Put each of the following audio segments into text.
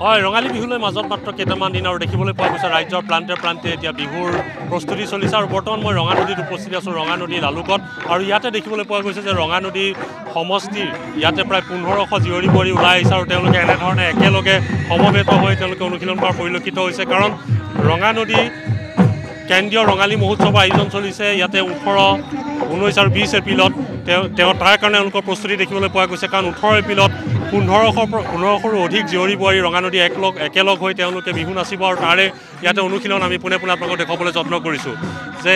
হয়, ৰঙালী বিহুলৈ মাজত মাত্ৰ কেইটামান দিন আৰু দেখিবলৈ পোৱা গৈছে ৰাজ্যৰ প্ৰান্তে প্ৰান্তে এতিয়া বিহুৰ প্ৰস্তুতি চলিছে আৰু বৰ্তমান মই ৰঙা নদীত উপস্থিত আছোঁ, ৰঙা নদী লালুকত। আৰু ইয়াতে দেখিবলৈ পোৱা গৈছে যে ৰঙা নদী সমষ্টিৰ ইয়াতে প্ৰায় 1500 জীয়ৰী বোৱাৰী ওলাই আহিছে আৰু তেওঁলোকে এনেধৰণে একেলগে সমবেত হৈ তেওঁলোকে অনুশীলন কৰা পৰিলক্ষিত হৈছে। কাৰণ ৰঙা নদী কেন্দ্ৰীয় ৰঙালী মহোৎসৱৰ আয়োজন চলিছে ইয়াতে 18, 19 আৰু 20 এপ্ৰিলত। তাৰ কাৰণে তেওঁলোকৰ প্ৰস্তুতি দেখিবলৈ পোৱা গৈছে। কাৰণ 18 এপ্ৰিলত 1500ৰো অধিক জীয়ৰী বোৱাৰী ৰঙা নদী একেলগ হৈ তেওঁলোকে বিহু নাচিব আৰু তাৰে ইয়াতে অনুশীলন আমি পোনে পোনে আপোনালোকক দেখুৱাবলৈ যত্ন কৰিছোঁ যে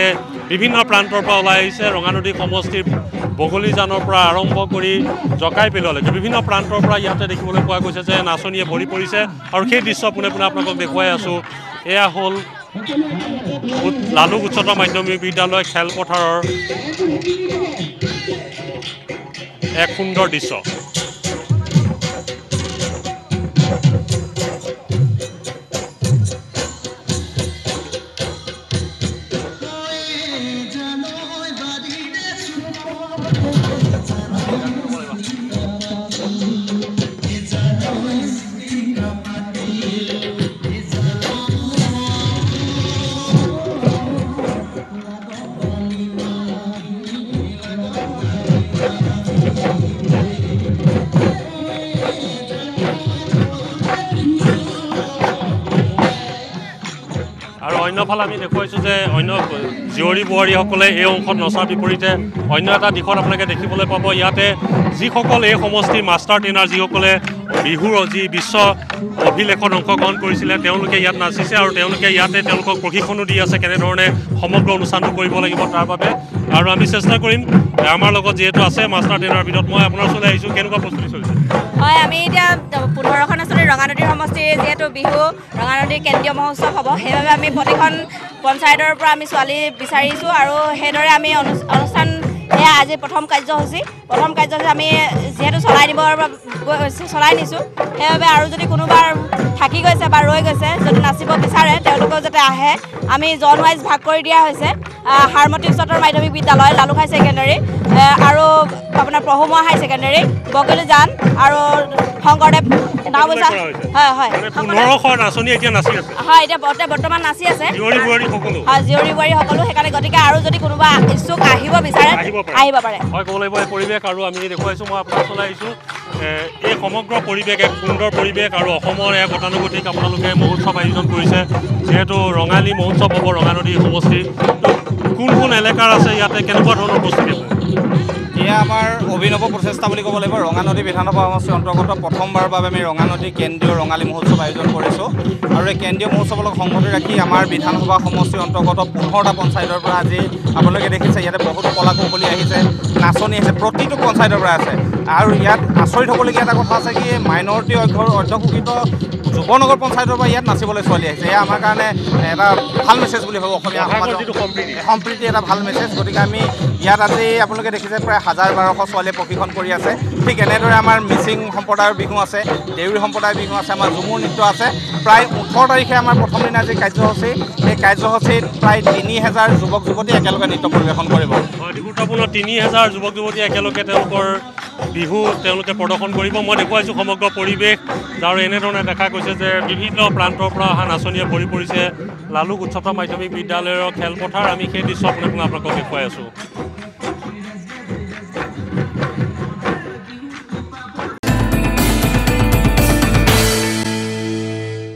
বিভিন্ন প্ৰান্তৰ পৰা ওলাই আহিছে ৰঙা নদী সমষ্টিৰ বগলীজানৰ পৰা আৰম্ভ কৰি জকাই পেললৈকে বিভিন্ন প্ৰান্তৰ পৰা ইয়াতে দেখিবলৈ পোৱা গৈছে যে নাচনীয়ে ভৰি পৰিছে আৰু সেই দৃশ্য পোনে পোনে আপোনালোকক দেখুৱাই আছোঁ। এয়া হ'ল লালুক উচ্চতৰ মাধ্যমিক বিদ্যালয় খেলপথাৰৰ এক সুন্দৰ দৃশ্য। আৰু অন্যফালে আমি দেখুৱাইছোঁ যে অন্য জীয়ৰী বোৱাৰীসকলে এই অংশত নচাৰ বিপৰীতে অন্য এটা দিশত আপোনালোকে দেখিবলৈ পাব ইয়াতে যিসকল এই সমষ্টিৰ মাষ্টাৰ ট্ৰেইনাৰ যিসকলে বিহুৰ যি বিশ্ব অভিলেখত অংশগ্ৰহণ কৰিছিলে তেওঁলোকে ইয়াত নাচিছে আৰু তেওঁলোকে ইয়াতে তেওঁলোকক প্ৰশিক্ষণো দি আছে কেনেধৰণে সমগ্ৰ অনুষ্ঠানটো কৰিব লাগিব তাৰ বাবে। আৰু আমি চেষ্টা কৰিম আমাৰ লগত যিহেতু আছে মাষ্টাৰ ট্ৰেইনাৰ ভিতৰত মই আপোনাৰ ওচৰলৈ আহিছোঁ, কেনেকুৱা প্ৰস্তুতি চলিছে? হয়, আমি এতিয়া 15খন আঁচনি ৰঙা নদীৰ সমষ্টিৰ যিহেতু বিহু ৰঙা নদীৰ কেন্দ্ৰীয় মহোৎসৱ হ'ব সেইবাবে আমি প্ৰতিখন পঞ্চায়তৰ পৰা আমি ছোৱালী বিচাৰিছোঁ আৰু সেইদৰে আমি অনুষ্ঠান এয়া আজি প্ৰথম কাৰ্যসূচী আমি যিহেতু চলাই নিছোঁ সেইবাবে আৰু যদি কোনোবা থাকি গৈছে বা ৰৈ গৈছে যদি নাচিব বিচাৰে তেওঁলোকেও যাতে আহে। আমি জন ৱাইজ ভাগ কৰি দিয়া হৈছে হাৰমতি উচ্চতৰ মাধ্যমিক বিদ্যালয় লালুক হাই ছেকেণ্ডেৰী আৰু আপোনাৰ প্ৰভুমা হাই ছেকেণ্ডেৰী বগলীজান আৰু শংকৰদেৱ নাওবৈচা। হয় হয়, 1500 নাচনী এতিয়া নাচি আছে। হয়, এতিয়া বৰ্তমান নাচি আছে জীয়ৰী বোৱাৰী সকলো। হয়, জীয়ৰী বোৱাৰী সকলো। সেইকাৰণে গতিকে আৰু যদি কোনোবা ইচ্ছুক আহিব বিচাৰে আহিব পাৰে। হয়, ক'ব লাগিব এই পৰিৱেশ আৰু আমি দেখুৱাইছোঁ মই আপোনাৰ ওচৰলৈ আহিছোঁ এই সমগ্ৰ পৰিৱেশ এক সুন্দৰ পৰিৱেশ আৰু অসমৰ এক গতানুগতিক আপোনালোকে মহোৎসৱ আয়োজন কৰিছে যিহেতু ৰঙালী মহোৎসৱ হ'ব ৰঙা নদী সমষ্টিৰ। কোন কোন এলেকাৰ আছে ইয়াতে কেনেকুৱা ধৰণৰ প্ৰস্তুতি আছে? এয়া আমাৰ অভিনৱ প্ৰচেষ্টা বুলি ক'ব লাগিব। ৰঙা নদী বিধানসভা সমষ্টিৰ অন্তৰ্গত প্ৰথমবাৰৰ বাবে আমি ৰঙা নদী কেন্দ্ৰীয় ৰঙালী মহোৎসৱ আয়োজন কৰিছোঁ আৰু এই কেন্দ্ৰীয় মহোৎসৱৰ লগত সংগতি ৰাখি আমাৰ বিধানসভা সমষ্টিৰ অন্তৰ্গত 15টা পঞ্চায়তৰ পৰা আজি আপোনালোকে দেখিছে ইয়াতে বহুতো কলা কৌশলী আহিছে, নাচনী আহিছে, প্ৰতিটো পঞ্চায়তৰ পৰা আছে। আৰু ইয়াত আচৰিত হ'বলগীয়া এটা কথা আছে কি মাইনৰিটি অধ্যুষিত যুৱনগৰ পঞ্চায়তৰ পৰা ইয়াত নাচিবলৈ ছোৱালী আহিছে। এয়া আমাৰ কাৰণে এটা ভাল মেছেজ বুলি ভাবোঁ, অসমীয়া সমাজৰ সম্প্ৰীতি এটা ভাল মেছেজ। গতিকে আমি ইয়াত আজি আপোনালোকে দেখিছে প্ৰায় 1000-1200 ছোৱালীয়ে প্ৰশিক্ষণ কৰি আছে। ঠিক এনেদৰে আমাৰ মিচিং সম্প্ৰদায়ৰ বিহু আছে, দেউৰী সম্প্ৰদায়ৰ বিহু আছে, আমাৰ ঝুমুৰ নৃত্য আছে। প্ৰায় 18 তাৰিখে আমাৰ প্ৰথম দিনা যি কাৰ্যসূচী সেই কাৰ্যসূচীত প্ৰায় 3000 যুৱক যুৱতী একেলগে নৃত্য পৰিৱেশন কৰিব। অতি গুৰুত্বপূৰ্ণ 3000 যুৱক যুৱতী একেলগে তেওঁলোকৰ বিহু তেওঁলোকে প্ৰদৰ্শন কৰিব। মই দেখুৱাইছোঁ সমগ্ৰ পৰিৱেশ আৰু এনেধৰণে দেখা গৈছে যে বিভিন্ন প্ৰান্তৰ পৰা অহা নাচনীয়ে ভৰি পৰিছে লালুক উচ্চতৰ মাধ্যমিক বিদ্যালয়ৰ খেলপথাৰ। আমি সেই দৃশ্য আপোনালোকক দেখুৱাই আছোঁ।